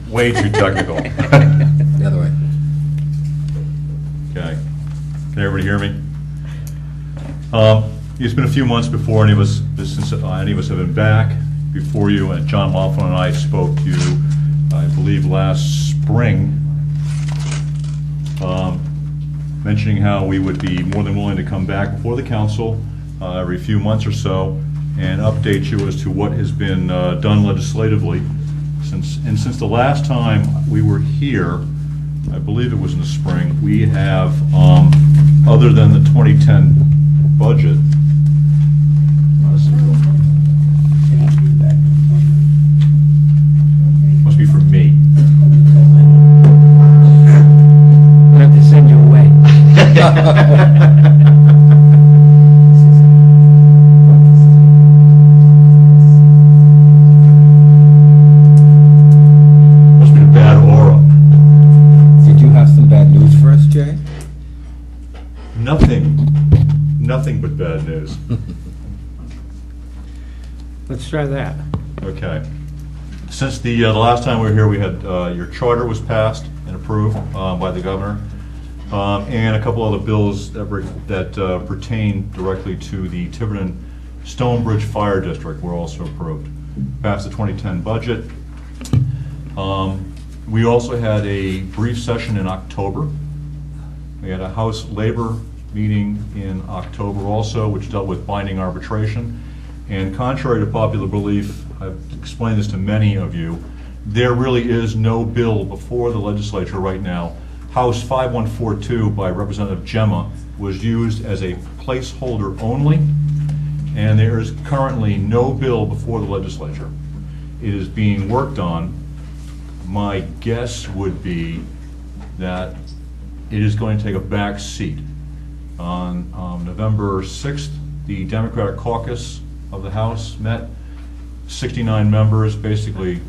way too technical. The other way. Okay. Can everybody hear me? It's been a few months before any of us have been back before you, and John Laughlin and I spoke to you, I believe, last spring, mentioning how we would be more than willing to come back before the council every few months or so and update you as to what has been done legislatively. Since the last time we were here, I believe it was in the spring, we have, other than the 2010 budget, must be for me. I have to send you away. Must be a bad aura. Did you have some bad news for us, Jay? Nothing but bad news. Let's try that. Okay. Since the last time we were here, we had your charter was passed and approved by the governor, and a couple other bills that pertain directly to the Tiverton Stonebridge Fire District were also approved. Passed the 2010 budget. We also had a brief session in October. We had a House Labor meeting in October also, which dealt with binding arbitration. And contrary to popular belief, I've explained this to many of you, there really is no bill before the legislature right now. House 5142 by Representative Gemma was used as a placeholder only, and there is currently no bill before the legislature. It is being worked on. My guess would be that it is going to take a back seat. On November 6th, the Democratic caucus of the House met, 69 members, basically,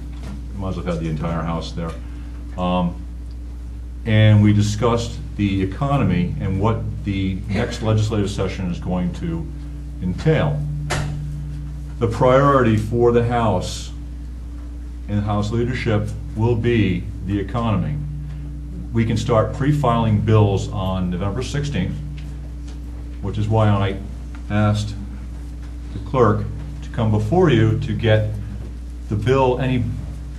might as well have had the entire House there. And we discussed the economy and what the next legislative session is going to entail. The priority for the House and House leadership will be the economy. We can start pre-filing bills on November 16th, which is why I asked the clerk to come before you to get the bill, any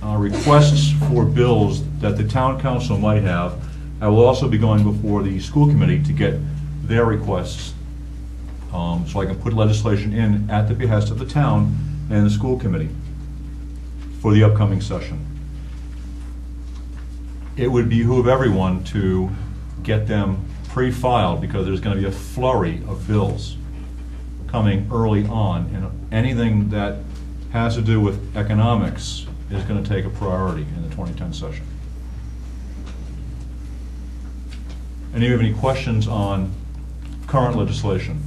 requests for bills that the town council might have. I will also be going before the school committee to get their requests, so I can put legislation in at the behest of the town and the school committee for the upcoming session. It would behoove everyone to get them pre-filed because there's going to be a flurry of bills coming early on, and anything that has to do with economics is going to take a priority in the 2010 session. Any of you have any questions on current legislation?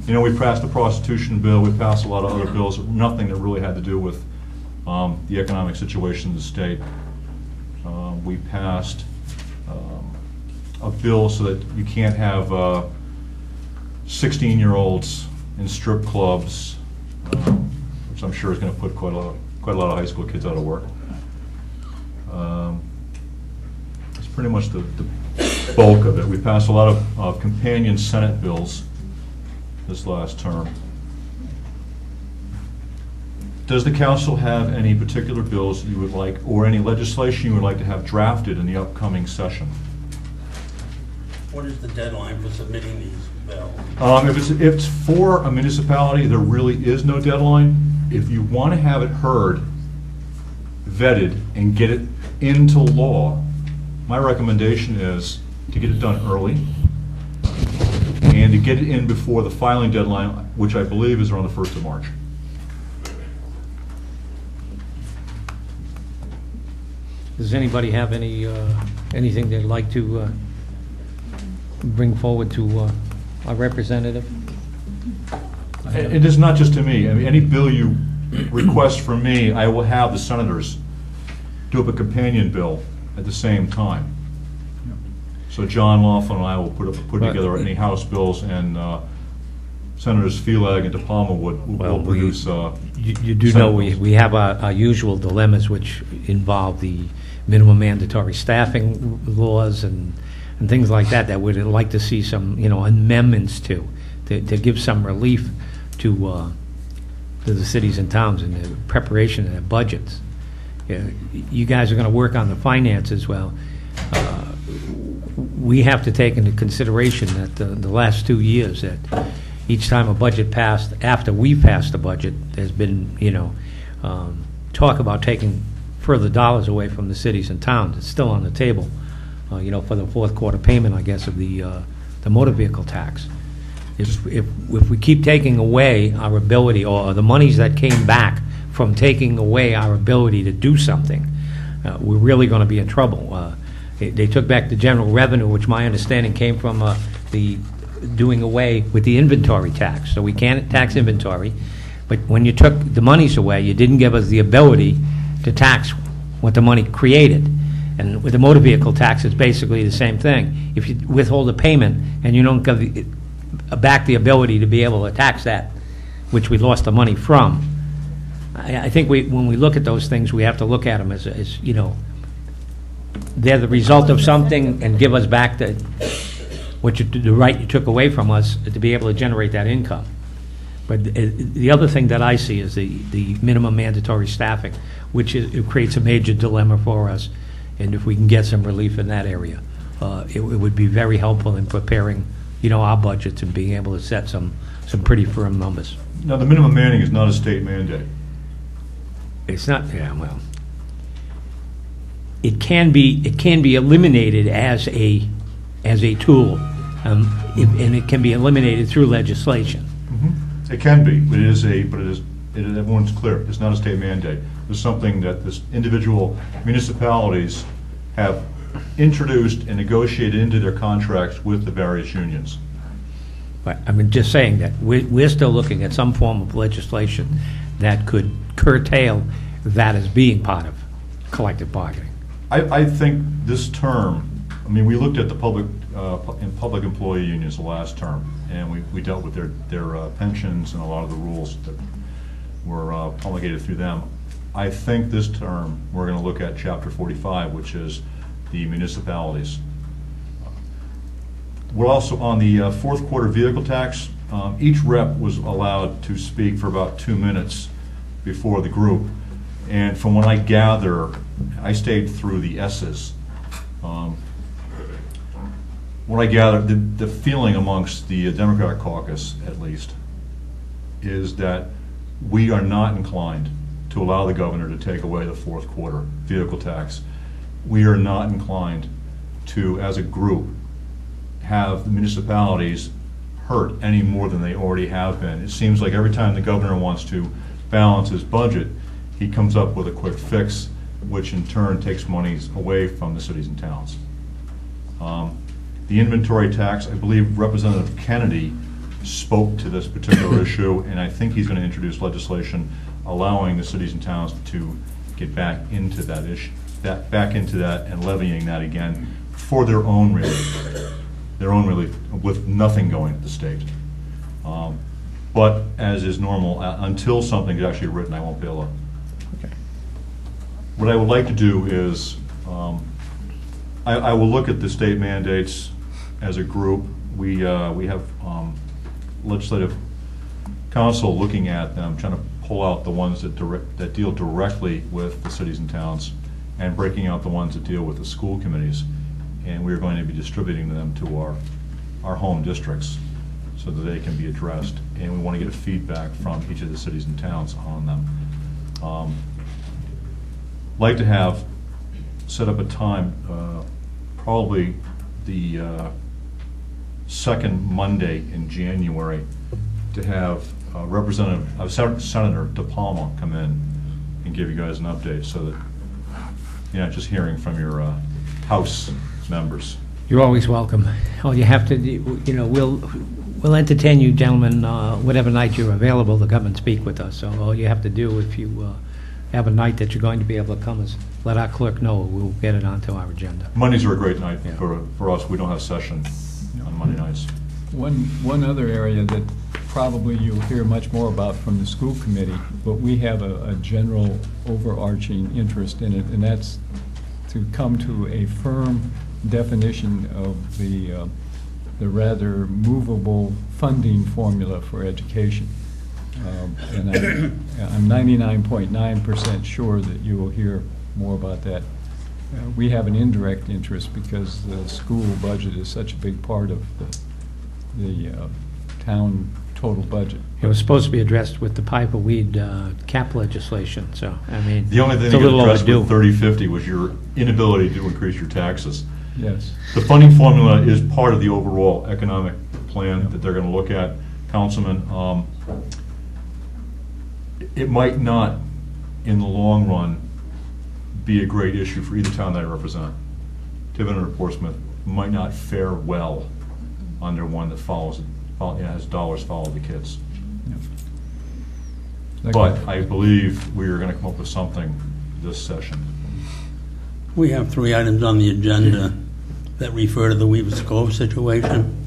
You know, we passed the prostitution bill, we passed a lot of other bills, nothing that really had to do with the economic situation of the state. We passed a bill so that you can't have 16-year-olds in strip clubs, which I'm sure is going to put quite a lot of high school kids out of work. It's pretty much the bulk of it. We passed a lot of companion Senate bills this last term. Does the council have any particular bills you would like, or any legislation you would like to have drafted in the upcoming session? What is the deadline for submitting these bills? If it's for a municipality, there really is no deadline. If you want to have it heard, vetted, and get it into law, my recommendation is to get it done early and to get it in before the filing deadline, which I believe is around the 1st of March. Does anybody have any anything they'd like to bring forward to our representative? It is not just to me. I mean, any bill you request from me, I will have the senators do up a companion bill at the same time. So John Laughlin and I will put together any House bills and Senators Feelag and DePalma Well, will produce. You do know we have our usual dilemmas, which involve the minimum mandatory staffing laws and things like that we'd like to see some, amendments to give some relief to the cities and towns in the preparation of their budgets. Yeah, you guys are going to work on the finances. Well, we have to take into consideration that the last 2 years that each time a budget passed, after we passed the budget, there's been, talk about taking further dollars away from the cities and towns. It's still on the table, for the fourth quarter payment, I guess, of the motor vehicle tax. If we keep taking away our ability, or the monies that came back from taking away our ability to do something, we're really going to be in trouble. They took back the general revenue, which my understanding came from the doing away with the inventory tax. So we can't tax inventory, but when you took the monies away, you didn't give us the ability to tax what the money created. And with the motor vehicle tax, it's basically the same thing. If you withhold a payment and you don't give back the ability to be able to tax that, which we lost the money from, I think when we look at those things, we have to look at them as they're the result of something, and give us back the right you took away from us to be able to generate that income. But the other thing that I see is the minimum mandatory staffing, which it creates a major dilemma for us. And if we can get some relief in that area, it would be very helpful in preparing, our budgets and being able to set some pretty firm numbers. Now, the minimum manning is not a state mandate. It's not. Yeah, well, it can be eliminated as a tool, and it can be eliminated through legislation. It can be, but everyone's clear, it's not a state mandate. It's something that this individual municipalities have introduced and negotiated into their contracts with the various unions. But I'm just saying that we're still looking at some form of legislation that could curtail that as being part of collective bargaining. I think this term, we looked at the public employee unions the last term, and we dealt with their pensions and a lot of the rules that were promulgated through them. I think this term, we're going to look at Chapter 45, which is the municipalities. We're also on the fourth quarter vehicle tax. Each rep was allowed to speak for about 2 minutes before the group. And from what I gather, I stayed through the S's. What I gather, the feeling amongst the Democratic caucus, at least, is that we are not inclined to allow the governor to take away the fourth quarter vehicle tax. We are not inclined to, as a group, have the municipalities hurt any more than they already have been. It seems like every time the governor wants to balance his budget, he comes up with a quick fix, which in turn takes monies away from the cities and towns. The inventory tax, I believe Representative Kennedy spoke to this particular issue, and I think he's going to introduce legislation allowing the cities and towns to get back into that issue, and levying that again for their own relief, with nothing going to the state. But as is normal, until something is actually written, I won't be able to. Okay. What I would like to do is, I will look at the state mandates as a group. We have legislative council looking at them, trying to pull out the ones that deal directly with the cities and towns, and breaking out the ones that deal with the school committees. And we're going to be distributing them to our home districts so that they can be addressed. And we want to get a feedback from each of the cities and towns on them. Like to have set up a time, probably the second Monday in January, to have Senator DePalma come in and give you guys an update, so that you're not just hearing from your House members. You're always welcome. All you have to do, we'll entertain you gentlemen whatever night you're available to come and speak with us. So all you have to do, if you have a night that you're going to be able to come, is let our clerk know. We'll get it onto our agenda. Mondays are a great night. Yeah. for us. We don't have session on Monday nights. One other area that probably you'll hear much more about from the school committee, but we have a general overarching interest in it, and that's to come to a firm definition of the rather movable funding formula for education. And I'm 99.9% sure that you will hear more about that. We have an indirect interest because the school budget is such a big part of the town total budget. It was supposed to be addressed with the Piper Weed cap legislation, so, I mean, The only thing it's a that got little addressed overdue. with 3050 was your inability to increase your taxes. Yes. The funding formula is part of the overall economic plan that they're going to look at, Councilman. It might not, in the long run, be a great issue for either town that I represent. Tiverton or Portsmouth might not fare well under one that has dollars follow the kids. But I believe we are going to come up with something this session. We have 3 items on the agenda that refer to the Weaver Cove situation.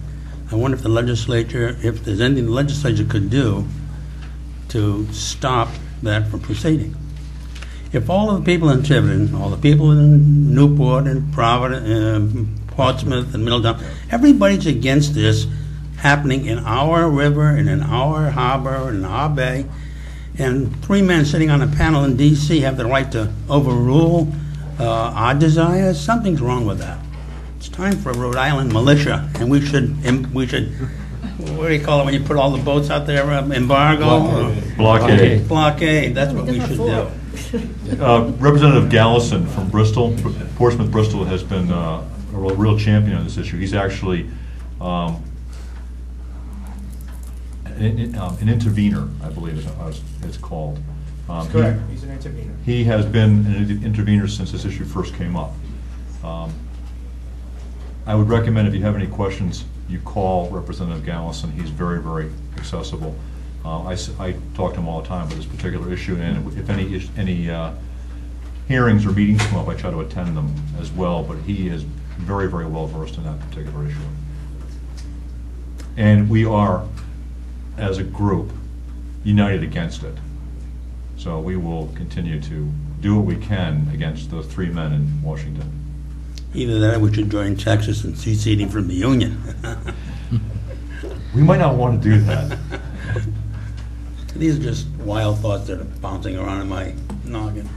I wonder if the legislature, if there's anything the legislature could do to stop that from proceeding. If all of the people in Tiverton, all the people in Newport and Providence, Portsmouth and Middletown, everybody's against this happening in our river and in our harbor and in our bay, and 3 men sitting on a panel in D.C. have the right to overrule our desires, something's wrong with that. It's time for a Rhode Island militia, and we should, what do you call it when you put all the boats out there, embargo? Blockade. Blockade, that's what we should do. Representative Gallison from Bristol, Portsmouth Bristol, has been a real champion on this issue. He's actually an intervener, I believe it's called. Correct, he's an intervener. He has been an intervener since this issue first came up. I would recommend, if you have any questions, you call Representative Gallison. He's very, very accessible. I talk to him all the time about this particular issue, and if any hearings or meetings come up, I try to attend them as well, but he is very, very well versed in that particular issue. And we are, as a group, united against it. So we will continue to do what we can against the 3 men in Washington. Either that or we should join Texas and seceding from the Union. We might not want to do that. These are just wild thoughts that are bouncing around in my noggin.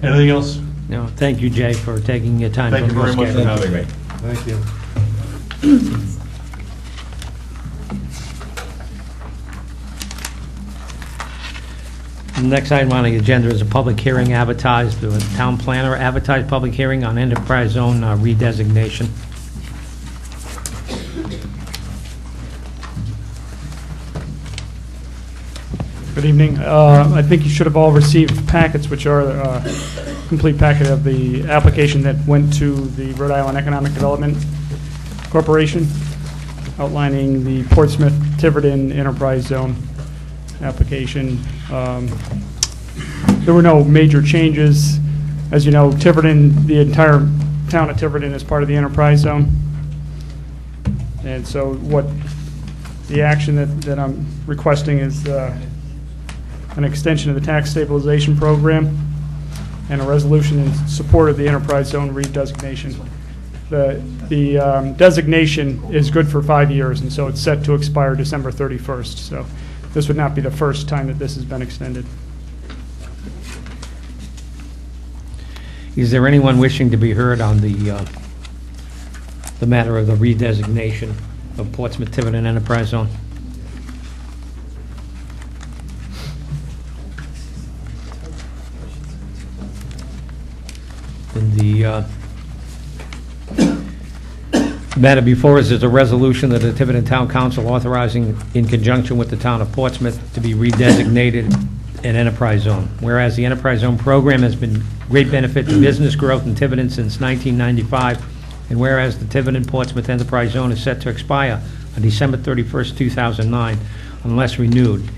Anything else? No, thank you, Jay, for taking your time. Thank you from your very much for schedule. having me. Thank you. The next item on the agenda is a public hearing advertised, the town planner advertised public hearing on enterprise zone redesignation. Good evening. I think you should have all received packets, which are a complete packet of the application that went to the Rhode Island Economic Development Corporation, outlining the Portsmouth Tiverton Enterprise Zone application. There were no major changes. As you know, Tiverton, the entire town of Tiverton is part of the enterprise zone. And so what the action that I'm requesting is an extension of the tax stabilization program and a resolution in support of the enterprise zone redesignation. The designation is good for 5 years, and so it's set to expire December 31st. So this would not be the first time that this has been extended. Is there anyone wishing to be heard on the matter of the redesignation of Portsmouth Tiverton Enterprise Zone? And the matter before us is a resolution of the Tiverton Town Council authorizing, in conjunction with the town of Portsmouth, to be redesignated an enterprise zone. Whereas the enterprise zone program has been great benefit to business growth in Tiverton since 1995, and whereas the Tiverton Portsmouth Enterprise Zone is set to expire on December 31st, 2009, unless renewed,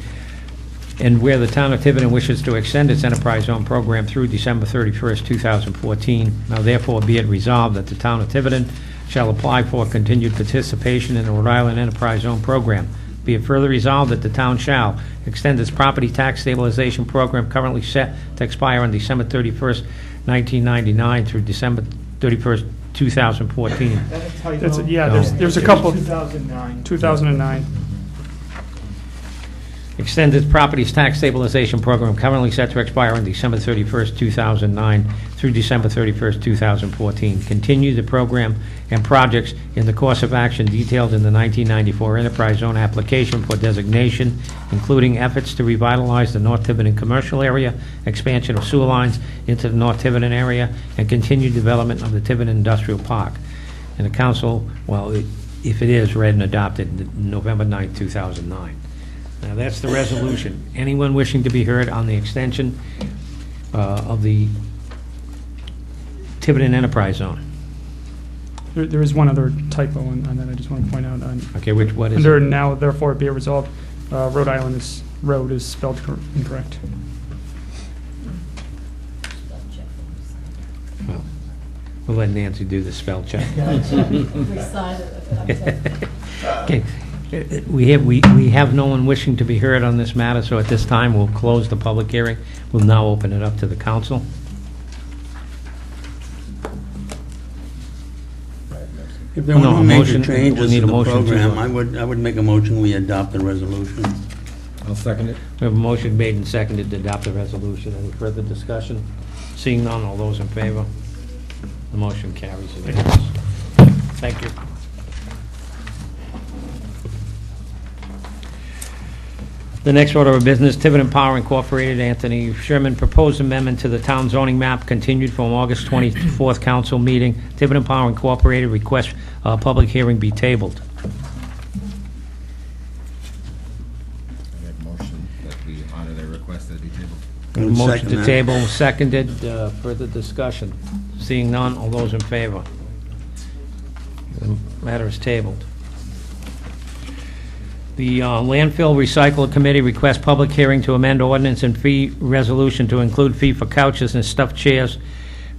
and where the town of Tiverton wishes to extend its enterprise zone program through December 31st, 2014, now therefore be it resolved that the town of Tiverton shall apply for continued participation in the Rhode Island Enterprise Zone program. Be it further resolved that the town shall extend its property tax stabilization program currently set to expire on December 31st, 1999 through December 31st, 2014. That's, yeah, there's a couple. 2009. Extend its property's tax stabilization program currently set to expire on December 31st, 2009 through December 31st, 2014. Continue the program and projects in the course of action detailed in the 1994 Enterprise Zone application for designation, including efforts to revitalize the North Tiverton commercial area, expansion of sewer lines into the North Tiverton area, and continued development of the Tiverton Industrial Park. And the council, well, if it is read and adopted, November 9th, 2009. Now, that's the resolution. Anyone wishing to be heard on the extension of the Tiverton Enterprise Zone? There is one other typo on that I just want to point out. Okay, what is Under it? now, therefore, be it resolved, Rhode Island road is spelled incorrect. Well, we'll let Nancy do the spell check. Okay. We have no one wishing to be heard on this matter, so at this time, we'll close the public hearing. We'll now open it up to the council. If there were No, no a major motion- we changes need to a the motion to, program, I would make a motion, we adopt the resolution. I'll second it. We have a motion made and seconded to adopt the resolution. Any further discussion? Seeing none, all those in favor? The motion carries unanimous. Thank you. The next order of business, Tiverton Power Incorporated, Anthony Sherman, proposed amendment to the town zoning map continued from August 24th council meeting. Tiverton Power Incorporated requests a public hearing be tabled. I make a motion that we honor their request that be tabled. Motion Second to that. table, seconded. Further discussion? Seeing none, all those in favor? The matter is tabled. The Landfill Recycle Committee requests public hearing to amend ordinance and fee resolution to include fee for couches and stuffed chairs.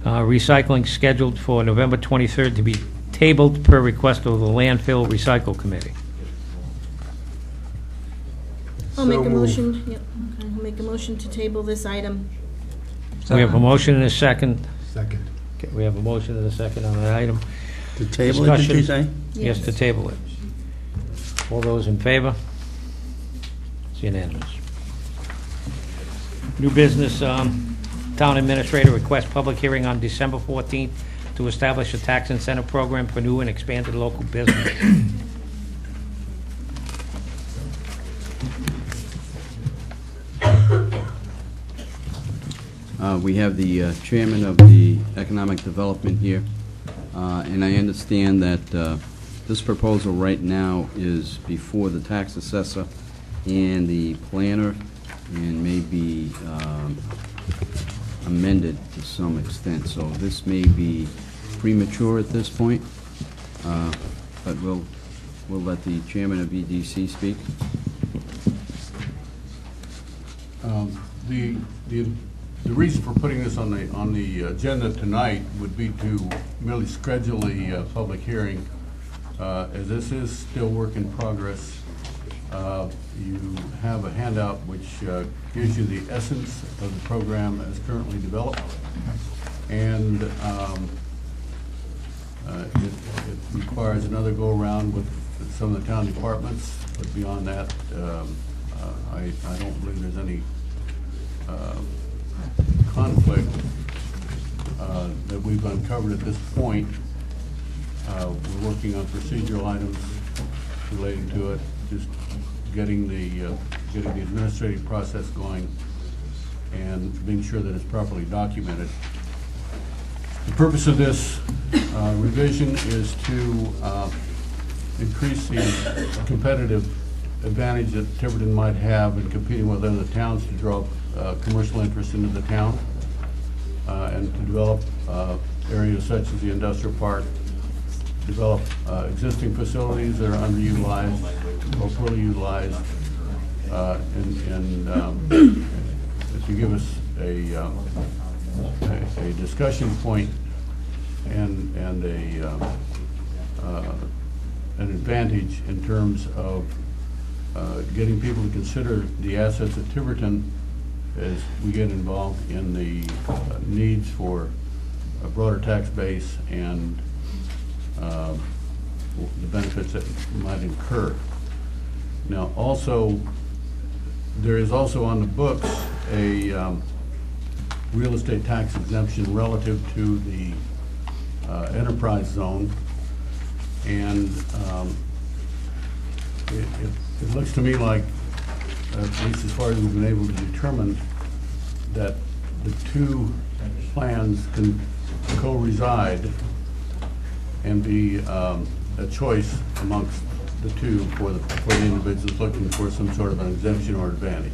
Recycling scheduled for November 23rd to be tabled per request of the Landfill Recycle Committee. I'll make a motion, yep, okay, I'll make a motion to table this item. We have a motion and a second. Second. Okay, we have a motion and a second on that item. To table it, did you say? Yes, to table it. All those in favor? It's unanimous. New business, town administrator requests public hearing on December 14th to establish a tax incentive program for new and expanded local business. We have the chairman of the Economic Development here, and I understand that this proposal right now is before the tax assessor and the planner, and may be amended to some extent. So this may be premature at this point, but we'll let the chairman of EDC speak. The reason for putting this on the agenda tonight would be to merely schedule the public hearing. As this is still work in progress, you have a handout which gives you the essence of the program as currently developed, and it requires another go-around with some of the town departments, but beyond that, I don't believe there's any conflict that we've uncovered at this point. We're working on procedural items relating to it, just getting the administrative process going and being sure that it's properly documented. The purpose of this revision is to increase the competitive advantage that Tiverton might have in competing with other towns to draw commercial interest into the town, and to develop areas such as the industrial park, develop existing facilities that are underutilized or poorly utilized, and to give us a discussion point and an advantage in terms of getting people to consider the assets at Tiverton as we get involved in the needs for a broader tax base and the benefits that might incur. Now, also, there is also on the books a real estate tax exemption relative to the enterprise zone, and it looks to me like, at least as far as we've been able to determine, that the two plans can co-reside and be a choice amongst the two for the individuals looking for some sort of an exemption or advantage.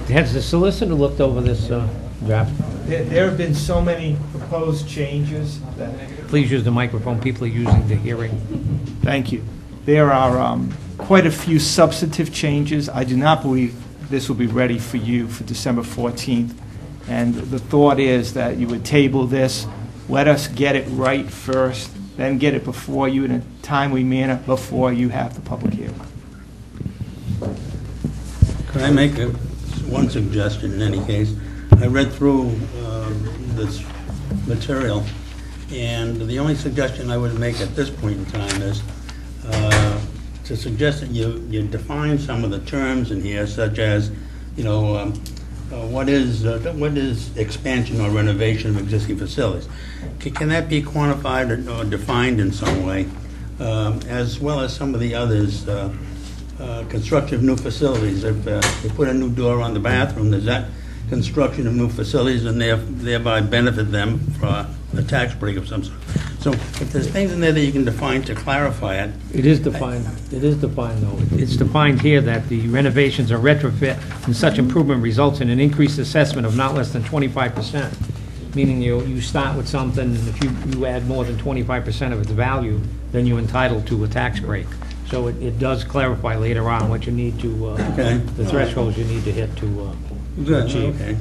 Has the solicitor looked over this draft? There have been so many proposed changes that, Please use the microphone. People are using the hearing. thank you. There are quite a few substantive changes. I do not believe this will be ready for you for December 14th. And the thought is that you would table this, let us get it right first, then get it before you in a timely manner before you have the public hearing. Could I make one suggestion in any case? I read through this material, and the only suggestion I would make at this point in time is to suggest that you define some of the terms in here, such as, you know, what is expansion or renovation of existing facilities? Can that be quantified or defined in some way, as well as some of the others? Construction of new facilities. If you put a new door on the bathroom, is that construction of new facilities and thereby benefit them for a tax break of some sort? So if there's things in there that you can define to clarify it. It is defined. It is defined, though. It's defined here that the renovations or retrofit and such improvement results in an increased assessment of not less than 25%. Meaning you start with something, and if you add more than 25% of its value, then you're entitled to a tax break. So it does clarify later on what you need to, Okay. the thresholds you need to hit to Good, achieve. okay.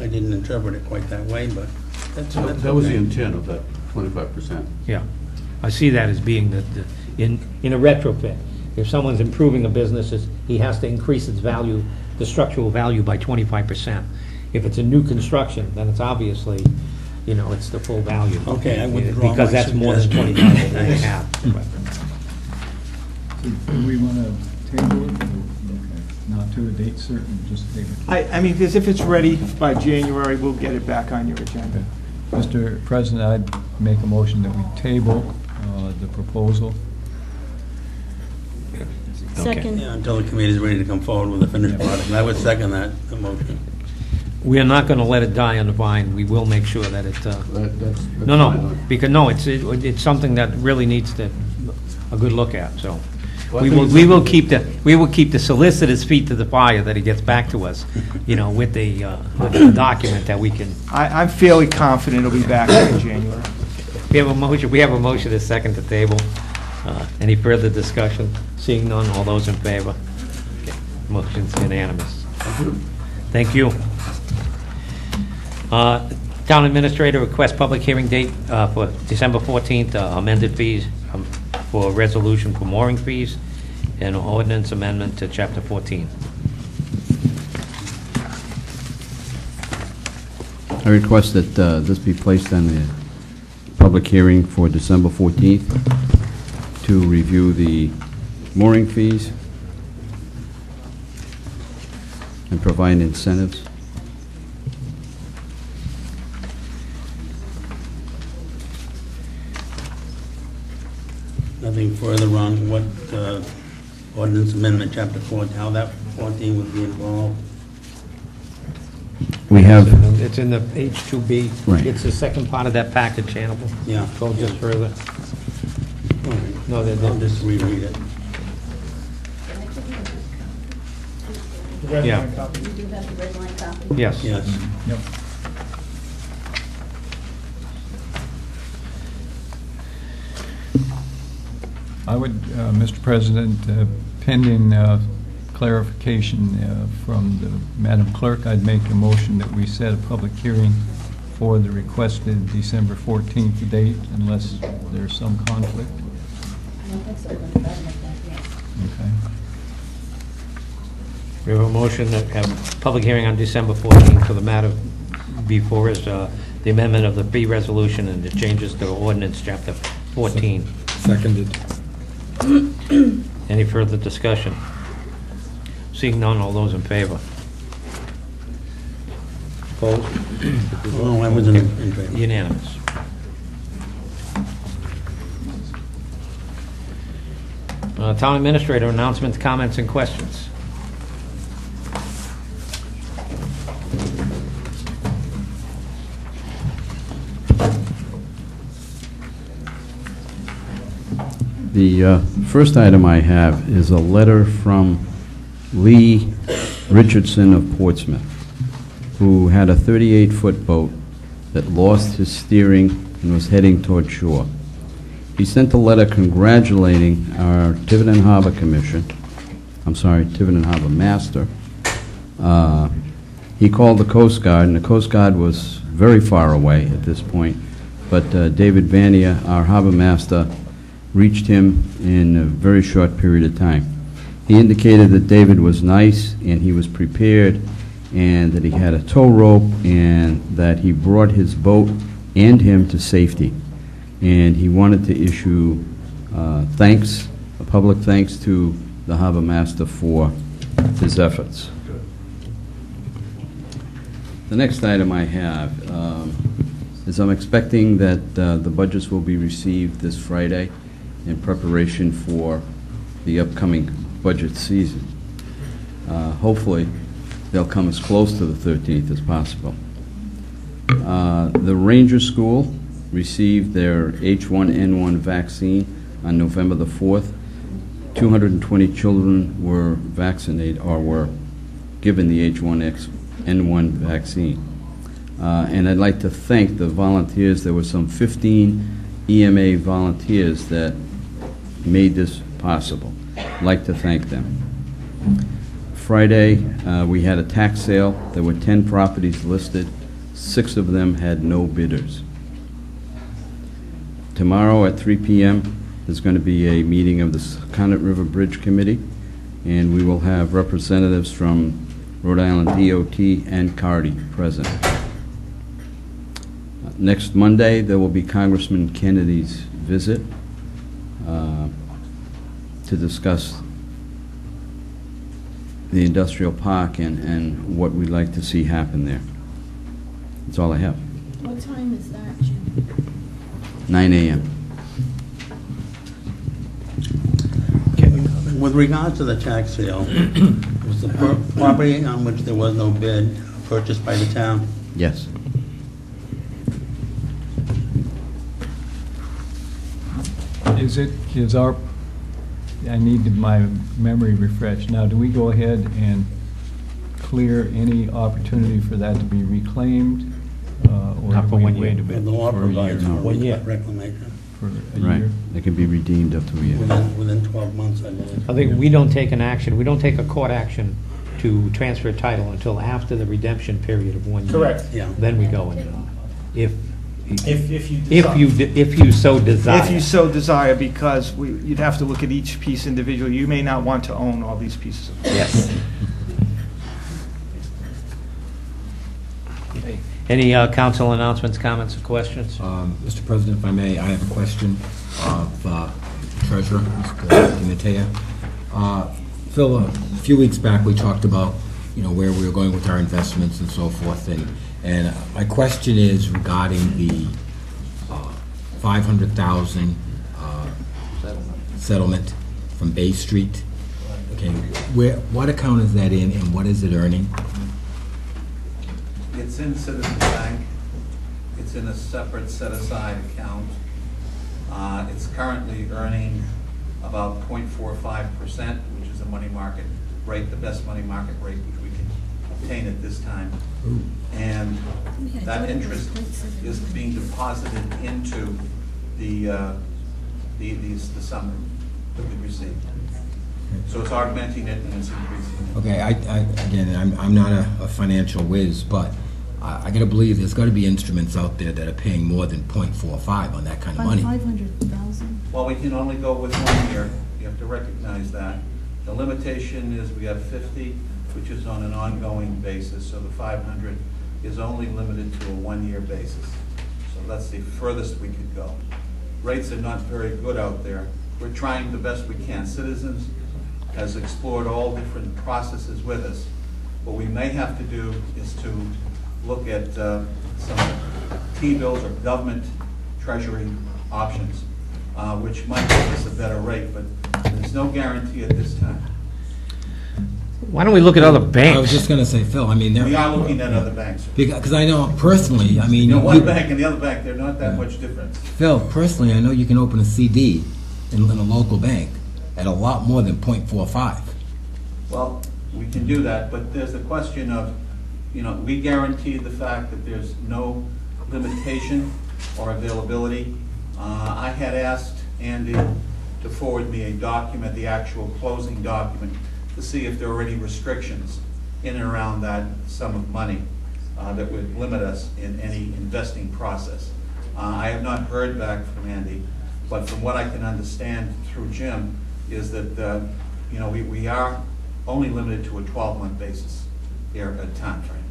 I didn't interpret it quite that way, but that's That was the okay. intent of that 25%. Yeah. I see that as being in a retrofit. If someone's improving a business, he has to increase its value, the structural value by 25%. If it's a new construction, then it's obviously, you know, it's the full value. Okay, I withdraw Because my that's more than suggestion. 25 that they Thanks. have. Do we want to table it? Okay. Not to a date certain, just table it. I mean, because if it's ready by January, we'll get it back on your agenda. Mr. President, I'd make a motion that we table the proposal. Second. Yeah, until the committee's ready to come forward with a finished product. And I would second that motion. We are not going to let it die on the vine. We will make sure that it, That's no, fine. because, no, it's something that really needs a good look at, so. Well, I We think will, it's we will something keep the solicitor's feet to the fire that he gets back to us, you know, with the document that we can. I'm fairly confident it'll be back in January. We have a motion, a second to table. Any further discussion? Seeing none, all those in favor? Okay, motion's unanimous. Thank you. Town Administrator requests public hearing date for December 14th, amended fees for resolution for mooring fees and ordinance amendment to Chapter 14. I request that this be placed on the public hearing for December 14th to review the mooring fees and provide incentives. Nothing further on what ordinance amendment, chapter 14, how that 14 would be involved. We have, It's in the H2B. Right. It's the second part of that package, Hannibal. Yeah. Go just further. All right. No, they're I'll just reread it. The red Yeah. line copy. You do have the red line copy? Yes. Yes. Yep. I would, Mr. President, pending clarification from the Madam Clerk, I'd make a motion that we set a public hearing for the requested December 14th date unless there's some conflict. Okay. We have a motion to have a public hearing on December 14th for the matter before us, the amendment of the fee resolution and the changes to ordinance chapter 14. Seconded. Any further discussion? Seeing none, all those in favor? Opposed? Oh, I wasn't in favor. Unanimous. Town Administrator, announcements, comments, and questions. The first item I have is a letter from Lee Richardson of Portsmouth, who had a 38-foot boat that lost his steering and was heading toward shore. He sent a letter congratulating our Tiverton Harbor Tiverton Harbor Master. He called the Coast Guard, and the Coast Guard was very far away at this point, but David Vania, our Harbor Master, reached him in a very short period of time. He indicated that David was nice and he was prepared and that he had a tow rope and that he brought his boat and him to safety. And he wanted to issue thanks, a public thanks to the Harbor Master for his efforts. The next item I have is I'm expecting that the budgets will be received this Friday in preparation for the upcoming budget season. Hopefully, they'll come as close to the 13th as possible. The Ranger School received their H1N1 vaccine on November the 4th. 220 children were vaccinated or were given the H1N1 vaccine. And I'd like to thank the volunteers. There were some 15 EMA volunteers that made this possible. I'd like to thank them. Friday, we had a tax sale. There were 10 properties listed. 6 of them had no bidders. Tomorrow at 3 p.m. there's going to be a meeting of the Connet River Bridge Committee, and we will have representatives from Rhode Island DOT and CARDI present. Next Monday, there will be Congressman Kennedy's visit to discuss the industrial park and what we'd like to see happen there. That's all I have. What time is that, Jim? 9 a.m. With regard to the tax sale, was the property on which there was no bid purchased by the town? Yes. I need my memory refreshed. Now, do we go ahead and clear any opportunity for that to be reclaimed? Or Not do for we 1 year. wait a The bit law for a year? provides for 1 year. reclamation For a Right. year? They can be redeemed up to a year. within 12 months, I believe. I think we don't take an action, we don't take a court action to transfer title until after the redemption period of 1 year. Correct. Yeah. Then we go and, if If you so desire. If you so desire, because you'd have to look at each piece individually. You may not want to own all these pieces. Yes. Okay. Any council announcements, comments, or questions? Mr. President, if I may, I have a question of Treasurer, Mr. DiMatteo. Phil, a few weeks back, we talked about, where we were going with our investments and so forth, and my question is regarding the $500,000 settlement from Bay Street. Okay, what account is that in, and what is it earning? It's in Citizens Bank. It's in a separate set-aside account. It's currently earning about 0.45%, which is a money market rate, the best money market rate which we can obtain at this time. Ooh. And that interest is being deposited into the sum that we received. So it's augmenting it and it's increasing it. Okay, again, I'm not a financial whiz, but I gotta believe there's gotta be instruments out there that are paying more than .45 on that kind of money. 500,000. Well, we can only go with 1 year. You have to recognize that. The limitation is we have 50, which is on an ongoing basis, so the 500 is only limited to a 1-year basis. So that's the furthest we could go. Rates are not very good out there. We're trying the best we can. Citizens has explored all different processes with us. What we may have to do is to look at some T-bills or government treasury options, which might give us a better rate, but there's no guarantee at this time. Why don't we look at other banks? I was just gonna say, Phil, I mean, We are looking at other banks. because I know personally, I mean. You know, one you- bank and the other bank, they're not that much difference. Phil, personally, I know you can open a CD in a local bank at a lot more than .45. Well, we can do that, but there's the question of, you know, we guarantee the fact that there's no limitation or availability. I had asked Andy to forward me a document, the actual closing document, to see if there are any restrictions in and around that sum of money that would limit us in any investing process. I have not heard back from Andy, but from what I can understand through Jim, is that, you know, we are only limited to a 12-month basis here at time frame.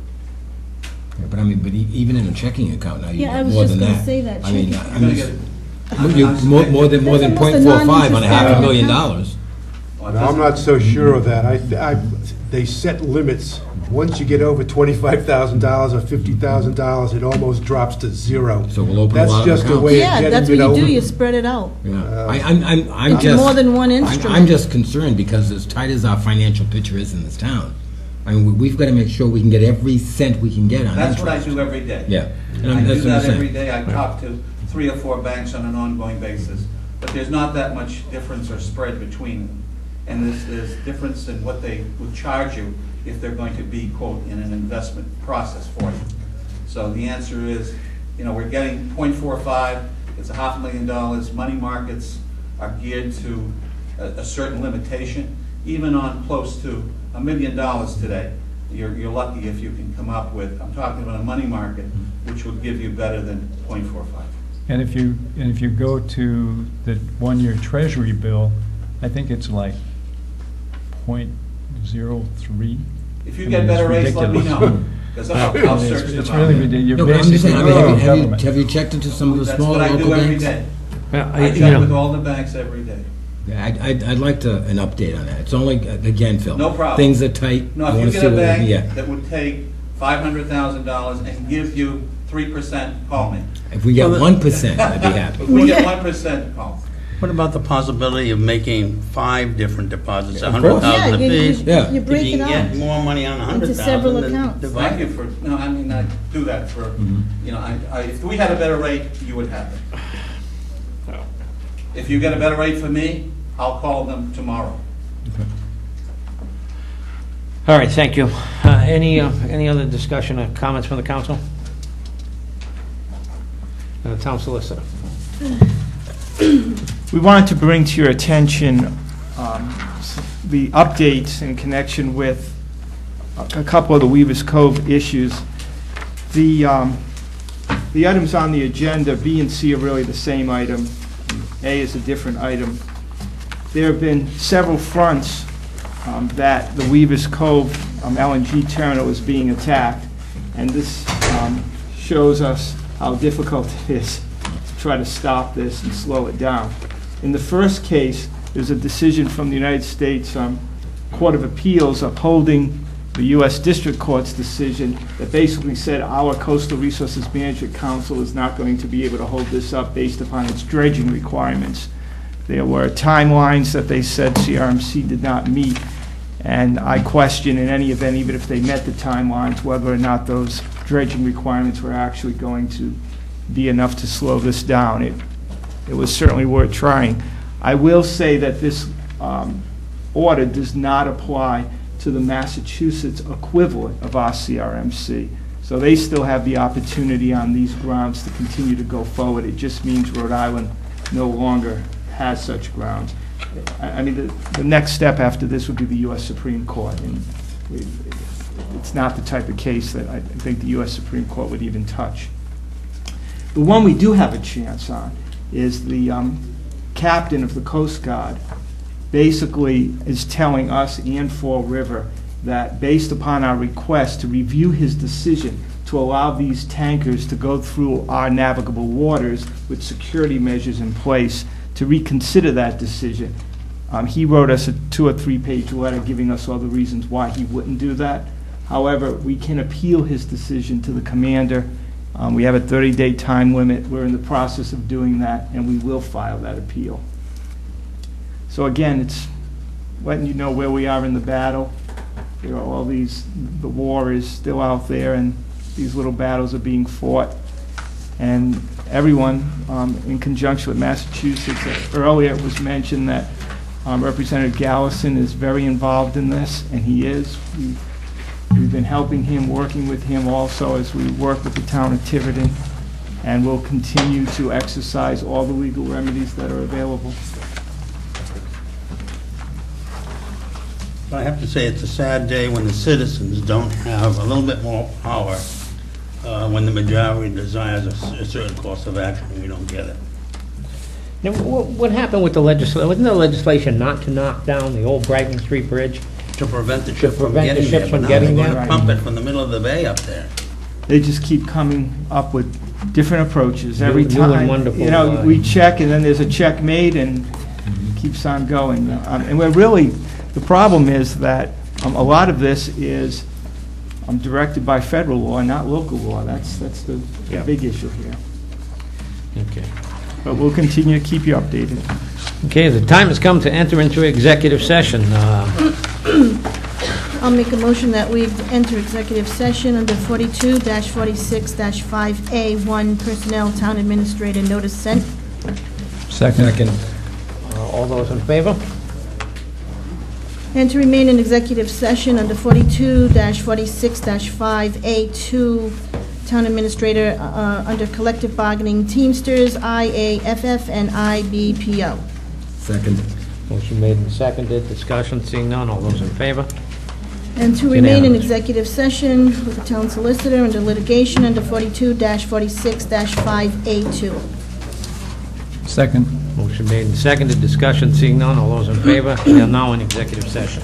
Yeah, but I mean, even in a checking account now, you Yeah, I get was more just than gonna that. say that, I mean, checking- I mean, You're gonna get- more than That's almost a .45 on a half a non-interest-bearing million account. dollars. Well, it No, I'm doesn't- not so sure of that. They set limits. Once you get over $25,000 or $50,000, it almost drops to zero. So we'll open a lot of That's just the accounts. way of Yeah, getting, that's you what know. you do, you spread it out. Yeah, I'm Into just. more than one I'm instrument. just concerned because as tight as our financial picture is in this town, I mean, we've got to make sure we can get every cent we can get on That's what I interest. do every day. Yeah. And I do that's what I'm that every saying. day. I talk to 3 or 4 banks on an ongoing basis, but there's not that much difference or spread between them. And there's difference in what they would charge you if they're going to be, quote, in an investment process for you. So the answer is, you know, we're getting .45, it's $500,000. Money markets are geared to a certain limitation. Even on close to $1 million today, you're lucky if you can come up with, I'm talking about a money market, which would give you better than .45. And if you go to the 1-year Treasury bill, I think it's like .03. If you I get mean, better it's rates, let me ridiculous. know, because I'll search them out. It's really ridiculous. No, You're but I'm just saying, basically I mean, running government. have you checked into some of the That's smaller what I local do every banks? day. Well, I you check know, with all the banks every day. Yeah, I'd like an update on that. It's only, again, Phil. No problem. Things are tight. No, I if wanna you see get a what we can bank get. that would take $500,000 and give you 3%, call me. If we get Well, 1%, I'd be happy. If we get 1%, call. What about the possibility of making 5 different deposits, Of course. $100,000 Yeah, apiece? Yeah. you break If it you out. get more money on Into several 100,000, then accounts. divide Thank you it. for, no, I mean, I do that for, you know, if we had a better rate, you would have it. If you get a better rate for me, I'll call them tomorrow. all right, thank you. Any other discussion or comments from the council? Town solicitor. We wanted to bring to your attention the updates in connection with a couple of the Weaver's Cove issues. The items on the agenda, B and C, are really the same item. A is a different item. There have been several fronts that the Weaver's Cove LNG terminal is being attacked, and this shows us how difficult it is to try to stop this and slow it down. In the first case, there's a decision from the United States Court of Appeals upholding the U.S. District Court's decision that basically said our Coastal Resources Management Council is not going to be able to hold this up based upon its dredging requirements. There were timelines that they said CRMC did not meet, and I question in any event, even if they met the timelines, whether or not those dredging requirements were actually going to be enough to slow this down. It was certainly worth trying. I will say that this order does not apply to the Massachusetts equivalent of our CRMC. So they still have the opportunity on these grounds to continue to go forward. It just means Rhode Island no longer has such grounds. I mean, the next step after this would be the U.S. Supreme Court, and it's not the type of case that I think the U.S. Supreme Court would even touch. The one we do have a chance on is the captain of the Coast Guard basically is telling us and Fall River that based upon our request to review his decision to allow these tankers to go through our navigable waters with security measures in place, to reconsider that decision. He wrote us a 2 or 3 page letter giving us all the reasons why he wouldn't do that. However, we can appeal his decision to the commander. We have a 30-day time limit. We're in the process of doing that, and we will file that appeal. So again, it's letting you know where we are in the battle. You know, the war is still out there, and these little battles are being fought. And everyone, in conjunction with Massachusetts, earlier it was mentioned that Representative Gallison is very involved in this, and he is. We've been helping him, working with him also as we work with the town of Tiverton, and we'll continue to exercise all the legal remedies that are available. I have to say, it's a sad day when the citizens don't have a little bit more power when the majority desires a certain course of action and we don't get it. Now, what happened with the legislation? Wasn't the legislation not to knock down the old Brighton Street Bridge? To prevent the ship from prevent the getting ships there. from But now getting they're there? going to pump it from the middle of the bay up there. They just keep coming up with different approaches every New and time. wonderful, You know, we check, and then there's a check made, and it keeps on going. And we're really, the problem is that a lot of this is directed by federal law, not local law. That's the big issue here. Okay. But we'll continue to keep you updated. Okay, the time has come to enter into executive session. I'll make a motion that we enter executive session under 42-46-5A1 Personnel Town Administrator Notice Sent. Second. All those in favor? And to remain in executive session under 42-46-5A2 Town Administrator under Collective Bargaining Teamsters, IAFF, and IBPO. Second. Motion made and seconded. Discussion, seeing none. All those in favor? And to remain in Unanimous. executive session with the town solicitor under litigation under 42-46-5A2. Second. Motion made and seconded. Discussion, seeing none. All those in favor? We are now in executive session.